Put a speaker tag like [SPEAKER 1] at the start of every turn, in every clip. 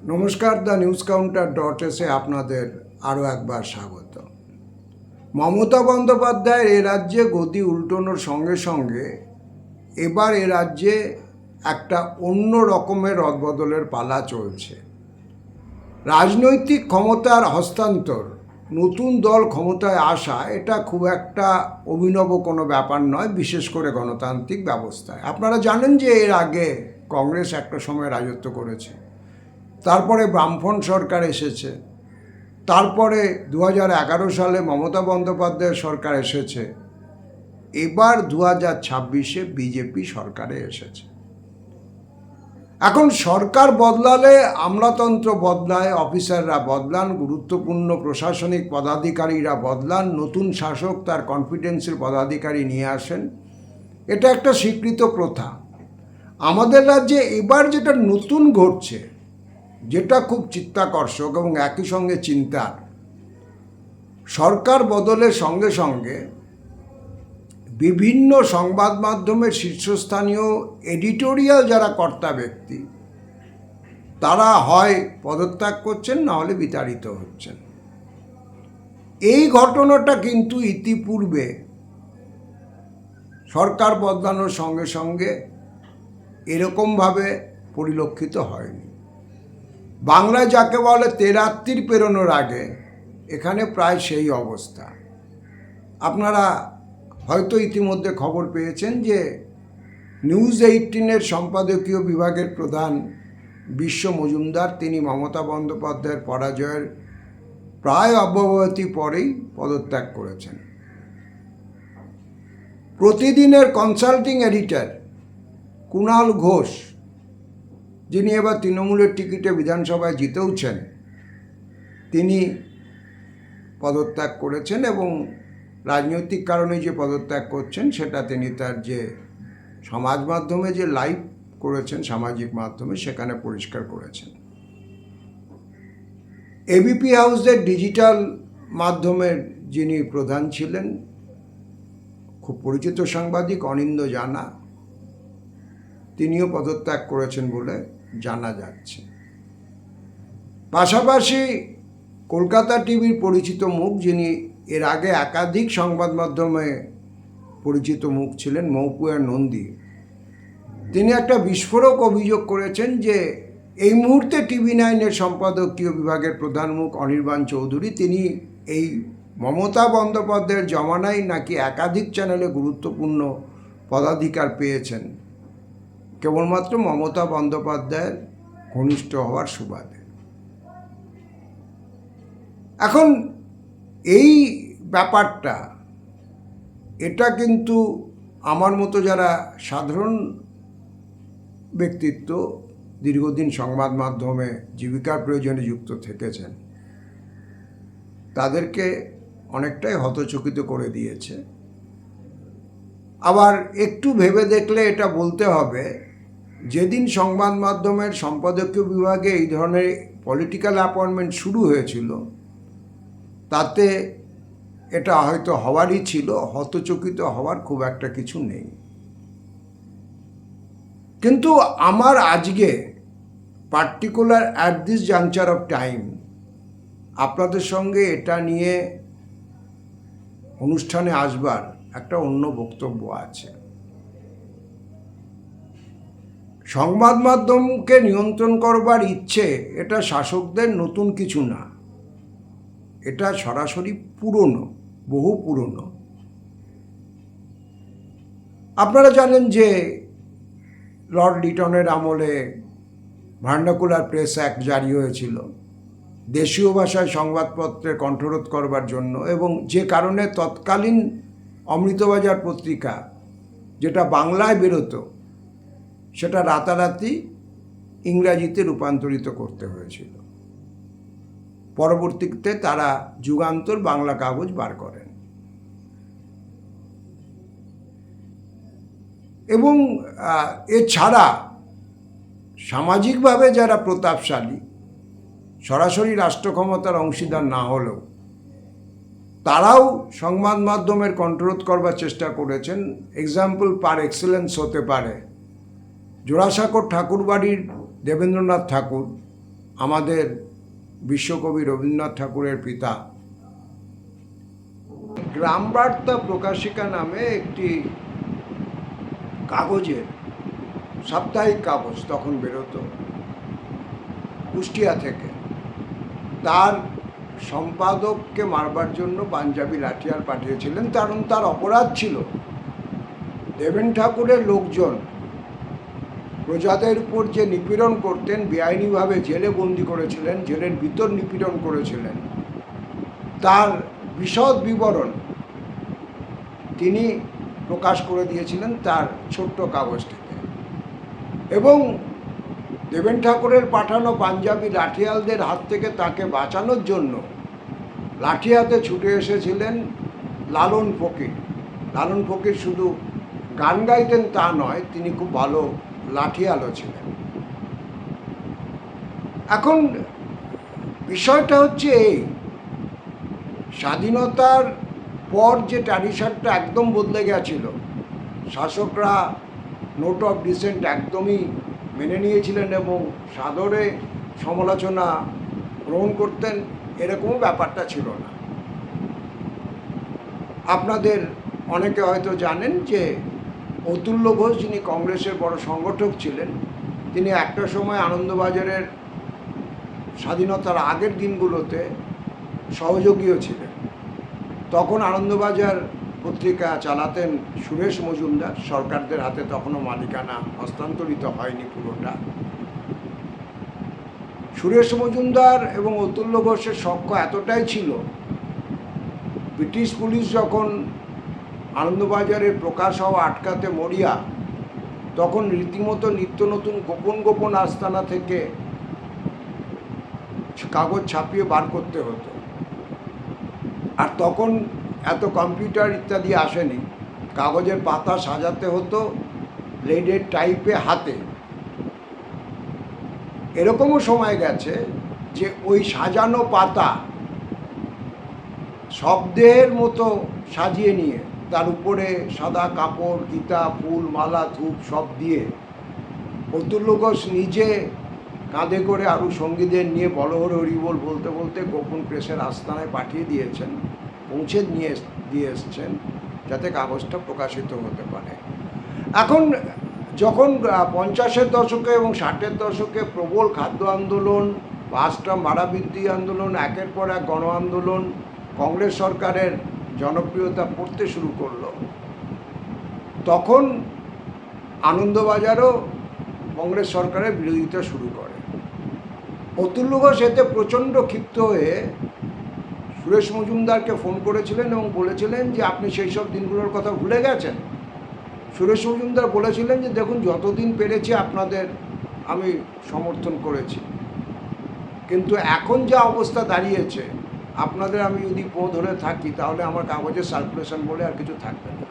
[SPEAKER 1] নমস্কার, the news counter .এসে আপনাদের আরও একবার স্বাগত। মমতা বন্দ্যোপাধ্যায়ের এ রাজ্যে গতি উল্টোনোর সঙ্গে সঙ্গে এবার এ রাজ্যে একটা অন্য রকমের রদবদলের পালা চলছে। রাজনৈতিক ক্ষমতার হস্তান্তর, নতুন দল ক্ষমতায় আসা, এটা খুব একটা অভিনব কোনো ব্যাপার নয়, বিশেষ করে গণতান্ত্রিক ব্যবস্থায়। আপনারা জানেন যে এর আগে কংগ্রেস একটা সময় রাজত্ব করেছে, তারপরে বামফ্রন্ট সরকার এসেছে, তারপরে 2011 সালে মমতা বন্দ্যোপাধ্যায়ের সরকার এসেছে, এবার 2026-এ বিজেপি সরকারে এসেছে। এখন সরকার বদলালে আমলাতন্ত্র বদলায়, অফিসাররা বদলান, গুরুত্বপূর্ণ প্রশাসনিক পদাধিকারীরা বদলান, নতুন শাসক তার কনফিডেন্সের পদাধিকারী নিয়ে আসেন। এটা একটা স্বীকৃত প্রথা। আমাদের রাজ্যে এবার যেটা নতুন ঘটছে, যেটা খুব চিত্তাকর্ষক এবং একই সঙ্গে চিন্তার, সরকার বদলের সঙ্গে সঙ্গে বিভিন্ন সংবাদ মাধ্যমের শীর্ষস্থানীয় এডিটোরিয়াল যারা কর্তা ব্যক্তি, তারা হয় পদত্যাগ করছেন, না হলে বিতাড়িত হচ্ছেন। এই ঘটনাটা কিন্তু ইতিপূর্বে সরকার বদলানোর সঙ্গে সঙ্গে এরকমভাবে পরিলক্ষিত হয়নি। বাংলায় যাকে বলে তেরাত্রির পেরোনোর আগে এখানে প্রায় সেই অবস্থা। আপনারা হয়তো ইতিমধ্যে খবর পেয়েছেন যে নিউজ 18-এর সম্পাদকীয় বিভাগের প্রধান বিশ্ব মজুমদার, তিনি মমতা বন্দ্যোপাধ্যায়ের পরাজয়ের প্রায় অব্যবহতি পরেই পদত্যাগ করেছেন। প্রতিদিনের কনসাল্টিং এডিটর কুণাল ঘোষ, যিনি এবার তৃণমূলের টিকিটে বিধানসভায় জিতেওছেন, তিনি পদত্যাগ করেছেন এবং রাজনৈতিক কারণে যে পদত্যাগ করছেন সেটা তিনি তার যে সমাজ মাধ্যমে যে লাইভ করেছেন, সামাজিক মাধ্যমে, সেখানে পরিষ্কার করেছেন। এবিপি হাউসের ডিজিটাল মাধ্যমের যিনি প্রধান ছিলেন, খুব পরিচিত সাংবাদিক অনিন্দ জানা, তিনিও পদত্যাগ করেছেন বলে জানা যাচ্ছে। পাশাপাশি কলকাতা টিভির পরিচিত মুখ, যিনি এর আগে একাধিক সংবাদ মাধ্যমে পরিচিত মুখ ছিলেন, মৌপিয়া নন্দী, তিনি একটা বিস্ফোরক অভিযোগ করেছেন যে এই মুহূর্তে TV9-এর সম্পাদকীয় বিভাগের প্রধান মুখ অনির্বাণ চৌধুরী, তিনি এই মমতা বন্দ্যোপাধ্যায়ের জমানায় নাকি একাধিক চ্যানেলে গুরুত্বপূর্ণ পদাধিকার পেয়েছেন, কেবলমাত্র মমতা বন্দ্যোপাধ্যায়ের ঘনিষ্ঠ হওয়ার সুবাদে। এখন এই ব্যাপারটা, এটা কিন্তু আমার মতো যারা সাধারণ ব্যক্তিত্ব, দীর্ঘদিন সংবাদ মাধ্যমে জীবিকার প্রয়োজনে যুক্ত থেকেছেন, তাদেরকে অনেকটাই হতচকিত করে দিয়েছে। আবার একটু ভেবে দেখলে এটা বলতে হবে, যেদিন সংবাদ মাধ্যমের সম্পাদকীয় বিভাগে এই ধরনের পলিটিক্যাল অ্যাপয়েন্টমেন্ট শুরু হয়েছিল, তাতে এটা হয়তো হওয়ারই ছিল, হতচকিত হওয়ার খুব একটা কিছু নেই। কিন্তু আমার আজকে particular at this juncture of time আপনাদের সঙ্গে এটা নিয়ে অনুষ্ঠানে আসবার একটা অন্য বক্তব্য আছে। সংবাদ মাধ্যমকে নিয়ন্ত্রণ করবার ইচ্ছে, এটা শাসকদের নতুন কিছু না, এটা সরাসরি পুরনো, বহু পুরনো। আপনারা জানেন যে লর্ড লিটনের আমলে ভার্নাকুলার প্রেস অ্যাক্ট জারি হয়েছিল দেশীয় ভাষায় সংবাদপত্রের কণ্ঠরোধ করবার জন্য, এবং যে কারণে তৎকালীন অমৃতবাজার পত্রিকা, যেটা বাংলায় বেরোতো, সেটা রাতারাতি ইংরাজিতে রূপান্তরিত করতে হয়েছিল। পরবর্তীতে তারা যুগান্তর বাংলা কাগজ বার করেন। এবং এছাড়া সামাজিকভাবে যারা প্রতাপশালী, সরাসরি রাষ্ট্র ক্ষমতার অংশীদার না হলেও, তারাও সংবাদ মাধ্যমের কণ্ঠরোধ করবার চেষ্টা করেছেন। এক্সাম্পল পার এক্সেলেন্স হতে পারে জোড়াসাঁকোর ঠাকুরবাড়ির দেবেন্দ্রনাথ ঠাকুর, আমাদের বিশ্বকবি রবীন্দ্রনাথ ঠাকুরের পিতা। গ্রাম বার্তা প্রকাশিকা নামে একটি কাগজের সাপ্তাহিক কাগজ তখন বেরোতো কুষ্টিয়া থেকে, তার সম্পাদককে মারবার জন্য পাঞ্জাবি লাঠিয়াল পাঠিয়েছিলেন। কারণ তার অপরাধ ছিল দেবেন ঠাকুরের লোকজন প্রজাদের উপর যে নিপীড়ন করতেন, বেআইনিভাবে জেলে বন্দি করেছিলেন, জেলের ভিতর নিপীড়ন করেছিলেন, তার বিশদ বিবরণ তিনি প্রকাশ করে দিয়েছিলেন তার ছোট্ট কাগজটিতে। এবং দেবেন ঠাকুরের পাঠানো পাঞ্জাবি লাঠিয়ালদের হাত থেকে তাকে বাঁচানোর জন্য লাঠি হাতে ছুটে এসেছিলেন লালন ফকির। লালন ফকির শুধু গান গাইতেন তা নয়, তিনি খুব ভালো লাঠিয়ালও ছিলেন। এখন বিষয়টা হচ্ছে এই, স্বাধীনতার পর যে ট্র্যাডিশনটা একদম বদলে গেছিল, শাসকরা নোট অফ ডিসেন্ট একদমই মেনে নিয়েছিলেন এবং সাদরে সমালোচনা গ্রহণ করতেন, এরকম ব্যাপারটা ছিল না। আপনাদের অনেকে হয়তো জানেন যে অতুল্য ঘোষ, যিনি কংগ্রেসের বড় সংগঠক ছিলেন, তিনি একটা সময় আনন্দবাজারের স্বাধীনতার আগের দিনগুলোতে সহযোগীও ছিলেন। তখন আনন্দবাজার পত্রিকা চালাতেন সুরেশ মজুমদার, সরকারদের হাতে তখনও মালিকানা হস্তান্তরিত হয়নি পুরোটা। সুরেশ মজুমদার এবং অতুল্য ঘোষের সখ্য এতটাই ছিল, ব্রিটিশ পুলিশ যখন আনন্দবাজারের প্রকাশ হওয়া আটকাতে মরিয়া, তখন রীতিমতো নিত্য নতুন গোপন গোপন আস্তানা থেকে কাগজ ছাপিয়ে বার করতে হতো। আর তখন এত কম্পিউটার ইত্যাদি আসেনি, কাগজের পাতা সাজাতে হতো ব্লেডের টাইপে হাতে। এরকমও সময় গেছে যে ওই সাজানো পাতা শব্দের মতো সাজিয়ে নিয়ে তার উপরে সাদা কাপড়, গীতা, ফুল, মালা, ধূপ সব দিয়ে অতুল্য ঘোষ নিজে কাঁধে করে আরও সঙ্গীদের নিয়ে বলহর হরিবোল বলতে বলতে গোপন প্রেসের আস্তানায় পাঠিয়ে দিয়েছেন, পৌঁছে দিয়ে এসছেন, যাতে কাগজটা প্রকাশিত হতে পারে। এখন যখন 50-এর দশকে এবং 60-এর দশকে প্রবল খাদ্য আন্দোলন, বাসটা ভাড়া বৃদ্ধি আন্দোলন, একের পর এক গণ আন্দোলন কংগ্রেস সরকারের জনপ্রিয়তা পড়তে শুরু করলো, তখন আনন্দবাজারও কংগ্রেস সরকারের বিরোধিতা শুরু করে। অতুল্য ঘোষ এতে প্রচণ্ড ক্ষিপ্ত হয়ে সুরেশ মজুমদারকে ফোন করেছিলেন এবং বলেছিলেন যে আপনি সেই সব দিনগুলোর কথা ভুলে গেছেন। সুরেশ মজুমদার বলেছিলেন যে দেখুন, যতদিন পেরেছি আপনাদের আমি সমর্থন করেছি, কিন্তু এখন যা অবস্থা দাঁড়িয়েছে, আপনাদের আমি যদি পো ধরে থাকি তাহলে আমার কাগজের সার্কুলেশন বলে আর কিছু থাকবে না।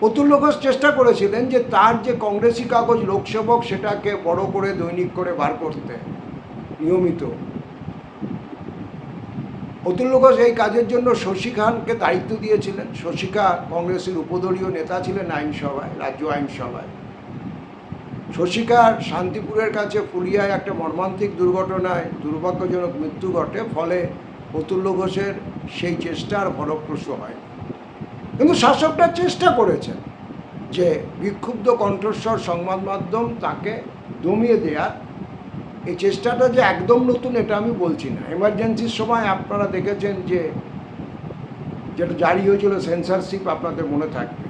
[SPEAKER 1] অতুল্য ঘোষ চেষ্টা করেছিলেন যে তার যে কংগ্রেসি কাগজ লোকসেবক, সেটাকে বড় করে দৈনিক করে বার করতে নিয়মিত। অতুল্য ঘোষ এই কাজের জন্য শশী খানকে দায়িত্ব দিয়েছিলেন। শশী খান কংগ্রেসের উপদলীয় নেতা ছিলেন আইনসভায়, রাজ্য আইনসভায়। শশী খান শান্তিপুরের কাছে ফুলিয়ায় একটা মর্মান্তিক দুর্ঘটনায় দুর্ভাগ্যজনক মৃত্যু ঘটে, ফলে অতুল্য ঘোষের সেই চেষ্টা আর ফলপ্রসূ হয়। কিন্তু শাসকরা চেষ্টা করেছেন যে বিক্ষুব্ধ কণ্ঠস্বর সংবাদ মাধ্যম তাকে দমিয়ে দেওয়ার। এই চেষ্টাটা যে একদম নতুন এটা আমি বলছি না। এমার্জেন্সির সময় আপনারা দেখেছেন যে যেটা জারি হয়েছিল সেন্সরশিপ, আপনাদের মনে থাকবে।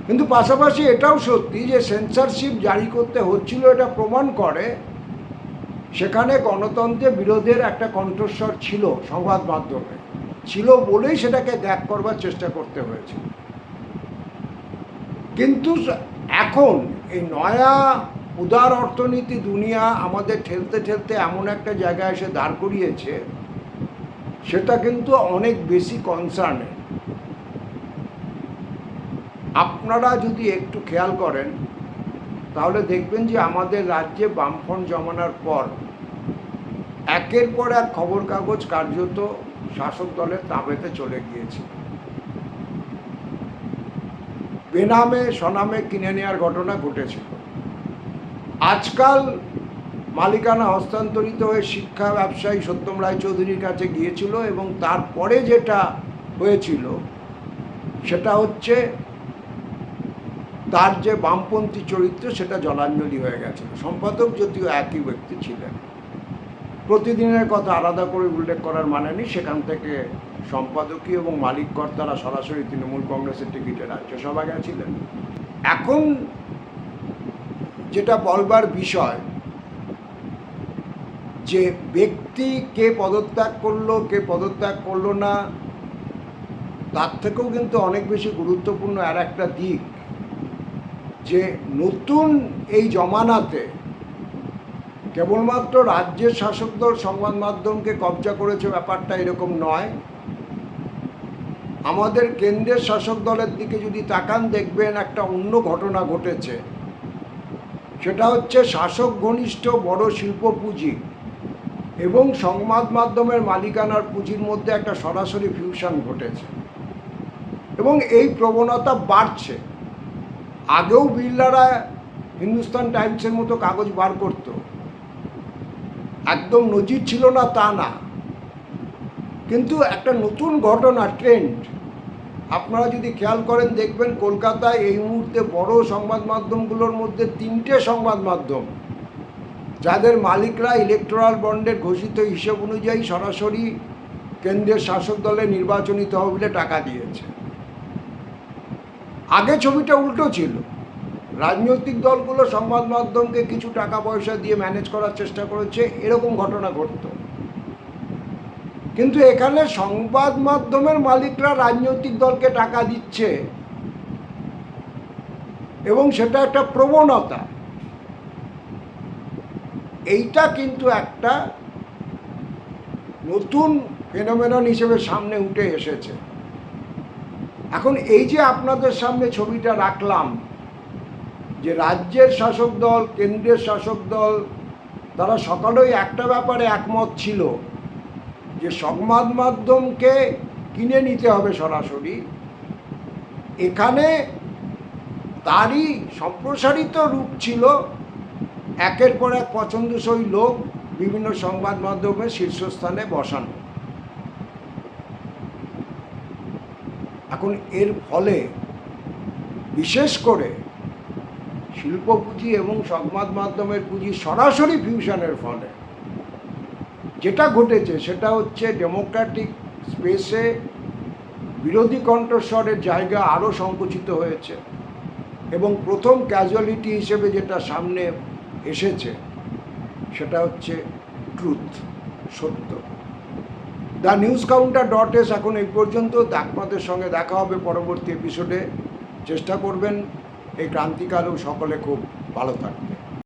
[SPEAKER 1] কিন্তু পাশাপাশি এটাও সত্যি যে সেন্সরশিপ জারি করতে হচ্ছিল, এটা প্রমাণ করে সেখানে গণতন্ত্রের বিরোধের একটা কণ্ঠস্বর ছিল, সংবাদ মাধ্যমে ছিল বলেই সেটাকে ত্যাগ করবার চেষ্টা করতে হয়েছে। কিন্তু এখন এই নয়া উদার অর্থনীতি দুনিয়া আমাদের ঠেলতে ঠেলতে এমন একটা জায়গায় এসে দাঁড় করিয়েছে, সেটা কিন্তু অনেক বেশি কনসার্নের। আপনারা যদি একটু খেয়াল করেন তাহলে দেখবেন যে আমাদের রাজ্যে বামফ্রন্ট জমানার পর একের পর এক খবর কাগজ কার্যত শাসক দলের তাঁবেতে চলে গিয়েছে। বেনামে সনামে কিনে নেওয়ার ঘটনা ঘটেছিল। আজকাল মালিকানা হস্তান্তরিত হয়ে শিক্ষা ব্যবসায়ী সত্যম রায়চৌধুরীর কাছে গিয়েছিল, এবং তারপরে যেটা হয়েছিল সেটা হচ্ছে তার যে বামপন্থী চরিত্র সেটা জলাঞ্জলি হয়ে গেছিল। সম্পাদক যদিও একই ব্যক্তি ছিলেন, প্রতিদিনের কথা আলাদা করে উল্লেখ করার মানে নেই, সেখান থেকে সম্পাদকীয় এবং মালিক কর্তারা সরাসরি তৃণমূল কংগ্রেসের টিকিটে রাজ্যসভা গেছিলেন। এখন যেটা বলবার বিষয় যে ব্যক্তি কে পদত্যাগ করলো না, তার থেকেও কিন্তু অনেক বেশি গুরুত্বপূর্ণ আর একটা দিক, যে নতুন এই জমানাতে কেবলমাত্র রাজ্যের শাসক দল সংবাদ মাধ্যমকে কবজা করেছে ব্যাপারটা এরকম নয়। আমাদের কেন্দ্রের শাসক দলের দিকে যদি তাকান, দেখবেন একটা অন্য ঘটনা ঘটেছে। সেটা হচ্ছে শাসক ঘনিষ্ঠ বড় শিল্প পুঁজি এবং সংবাদ মাধ্যমের মালিকানার পুঁজির মধ্যে একটা সরাসরি ফিউশন ঘটেছে, এবং এই প্রবণতা বাড়ছে। আগেও বিড়লারা হিন্দুস্তান টাইমসের মতো কাগজ বার করত, একদম নজির ছিল না তা না, কিন্তু একটা নতুন ঘটনা, ট্রেন্ড। আপনারা যদি খেয়াল করেন দেখবেন কলকাতায় এই মুহূর্তে বড় সংবাদ মাধ্যমগুলোর মধ্যে 3টে সংবাদ মাধ্যম যাদের মালিকরা ইলেকটোরাল বন্ডের ঘোষিত হিসেব অনুযায়ী সরাসরি কেন্দ্রের শাসক দলে নির্বাচনী তহবিলে টাকা দিয়েছে। আগে ছবিটা উল্টো ছিল, রাজনৈতিক দলগুলো সংবাদ মাধ্যমকে কিছু টাকা পয়সা দিয়ে ম্যানেজ করার চেষ্টা করেছে, এরকম ঘটনা ঘটত। কিন্তু এখানে সংবাদ মাধ্যমের মালিকরা রাজনৈতিক দলকে টাকা দিচ্ছে, এবং সেটা একটা প্রবণতা। এইটা কিন্তু একটা নতুন ফেনোমেনন হিসেবে সামনে উঠে এসেছে। এখন এই যে আপনাদের সামনে ছবিটা রাখলাম, যে রাজ্যের শাসক দল, কেন্দ্রের শাসক দল, তারা সকলেই একটা ব্যাপারে একমত ছিল, যে সংবাদ মাধ্যমকে কিনে নিতে হবে সরাসরি। এখানে তারই সম্প্রসারিত রূপ ছিল একের পর এক পছন্দসই লোক বিভিন্ন সংবাদ মাধ্যমে শীর্ষস্থানে বসানো। এখন এর ফলে বিশেষ করে শিল্প পুঁজি এবং সংবাদ মাধ্যমের পুঁজি সরাসরি ফিউশনের ফলে যেটা ঘটেছে সেটা হচ্ছে ডেমোক্রেটিক স্পেসে বিরোধী কণ্ঠস্বরের জায়গা আরও সংকুচিত হয়েছে, এবং প্রথম ক্যাজুয়ালিটি হিসেবে যেটা সামনে এসেছে সেটা হচ্ছে ট্রুথ, সত্য। TheNewsCounter.s এখন এই পর্যন্ত। আপনাদের সঙ্গে দেখা হবে পরবর্তী এপিসোডে। চেষ্টা করবেন এই ক্রান্তিকালেও সকলে খুব ভালো থাকবে।